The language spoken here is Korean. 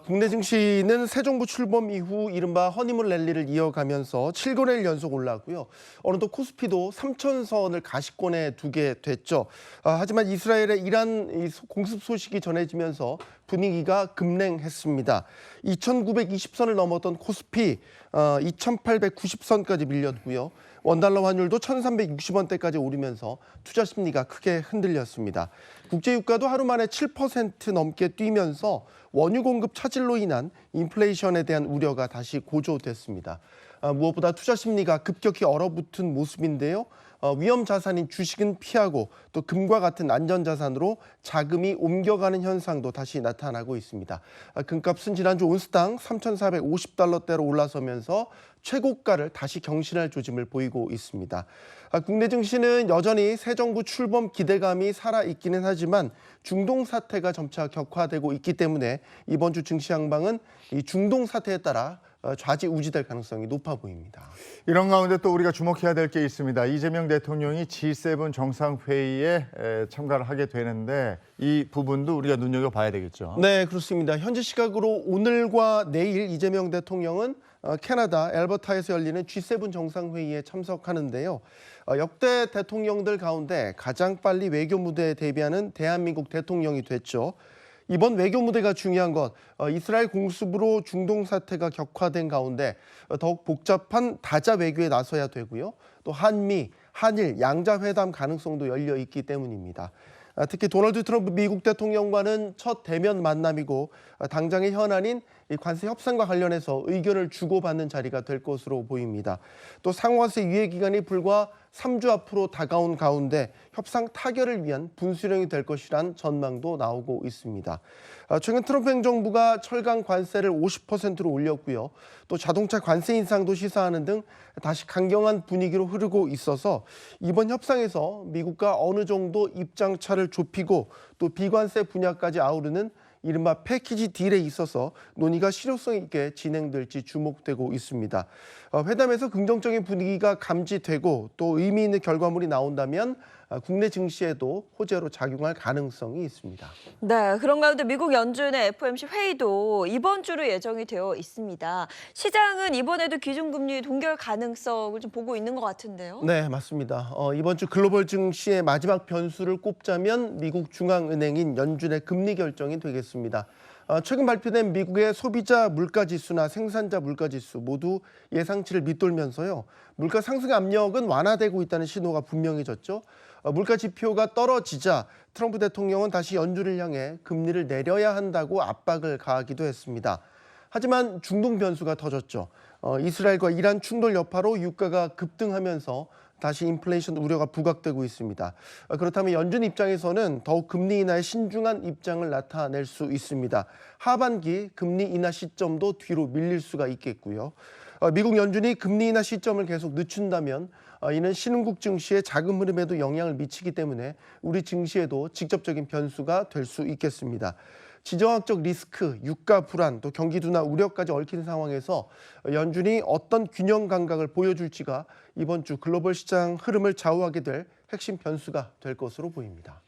국내 증시는 새 정부 출범 이후 이른바 허니문 랠리를 이어가면서 7거래일 연속 올랐고요. 어느덧 코스피도 3,000선을 가시권에 두게 됐죠. 하지만 이스라엘의 이란 공습 소식이 전해지면서 분위기가 급냉했습니다. 2,920선을 넘었던 코스피 2,890선까지 밀렸고요. 원달러 환율도 1,360원대까지 오르면서 투자 심리가 크게 흔들렸습니다. 국제유가도 하루 만에 7% 넘게 뛰면서 원유 공급 차질로 인한 인플레이션에 대한 우려가 다시 고조됐습니다. 무엇보다 투자 심리가 급격히 얼어붙은 모습인데요. 위험 자산인 주식은 피하고 또 금과 같은 안전 자산으로 자금이 옮겨가는 현상도 다시 나타나고 있습니다. 금값은 지난주 온스당 3,450달러대로 올라서면서 최고가를 다시 경신할 조짐을 보이고 있습니다. 국내 증시는 여전히 새 정부 출범 기대감이 살아있기는 하지만 중동 사태가 점차 격화되고 있기 때문에 이번 주 증시 향방은 이 중동 사태에 따라 좌지우지될 가능성이 높아 보입니다. 이런 가운데 또 우리가 주목해야 될 게 있습니다. 이재명 대통령이 G7 정상회의에 참가를 하게 되는데 이 부분도 우리가 눈여겨봐야 되겠죠. 네, 그렇습니다. 현지 시각으로 오늘과 내일 이재명 대통령은 캐나다 엘버타에서 열리는 G7 정상회의에 참석하는데요. 역대 대통령들 가운데 가장 빨리 외교 무대에 데뷔하는 대한민국 대통령이 됐죠. 이번 외교 무대가 중요한 것, 이스라엘 공습으로 중동 사태가 격화된 가운데 더욱 복잡한 다자 외교에 나서야 되고요. 또 한미, 한일, 양자회담 가능성도 열려 있기 때문입니다. 특히 도널드 트럼프 미국 대통령과는 첫 대면 만남이고 당장의 현안인 관세 협상과 관련해서 의견을 주고받는 자리가 될 것으로 보입니다. 또 상호화세 유예 기간이 불과 3주 앞으로 다가온 가운데 협상 타결을 위한 분수령이 될 것이란 전망도 나오고 있습니다. 최근 트럼프 행정부가 철강 관세를 50%로 올렸고요. 또 자동차 관세 인상도 시사하는 등 다시 강경한 분위기로 흐르고 있어서 이번 협상에서 미국과 어느 정도 입장차를 좁히고 또 비관세 분야까지 아우르는 이른바 패키지 딜에 있어서 논의가 실효성 있게 진행될지 주목되고 있습니다. 회담에서 긍정적인 분위기가 감지되고 또 의미 있는 결과물이 나온다면 국내 증시에도 호재로 작용할 가능성이 있습니다. 네, 그런 가운데 미국 연준의 FOMC 회의도 이번 주로 예정이 되어 있습니다. 시장은 이번에도 기준금리 동결 가능성을 좀 보고 있는 것 같은데요. 네, 맞습니다. 이번 주 글로벌 증시의 마지막 변수를 꼽자면 미국 중앙은행인 연준의 금리 결정이 되겠습니다. 최근 발표된 미국의 소비자 물가지수나 생산자 물가지수 모두 예상치를 밑돌면서요. 물가 상승 압력은 완화되고 있다는 신호가 분명해졌죠. 물가 지표가 떨어지자 트럼프 대통령은 다시 연준을 향해 금리를 내려야 한다고 압박을 가하기도 했습니다. 하지만 중동 변수가 터졌죠. 이스라엘과 이란 충돌 여파로 유가가 급등하면서 다시 인플레이션 우려가 부각되고 있습니다. 그렇다면 연준 입장에서는 더욱 금리 인하에 신중한 입장을 나타낼 수 있습니다. 하반기 금리 인하 시점도 뒤로 밀릴 수가 있겠고요. 미국 연준이 금리 인하 시점을 계속 늦춘다면 이는 신흥국 증시의 자금 흐름에도 영향을 미치기 때문에 우리 증시에도 직접적인 변수가 될 수 있겠습니다. 지정학적 리스크, 유가 불안, 또 경기 둔화 우려까지 얽힌 상황에서 연준이 어떤 균형 감각을 보여줄지가 이번 주 글로벌 시장 흐름을 좌우하게 될 핵심 변수가 될 것으로 보입니다.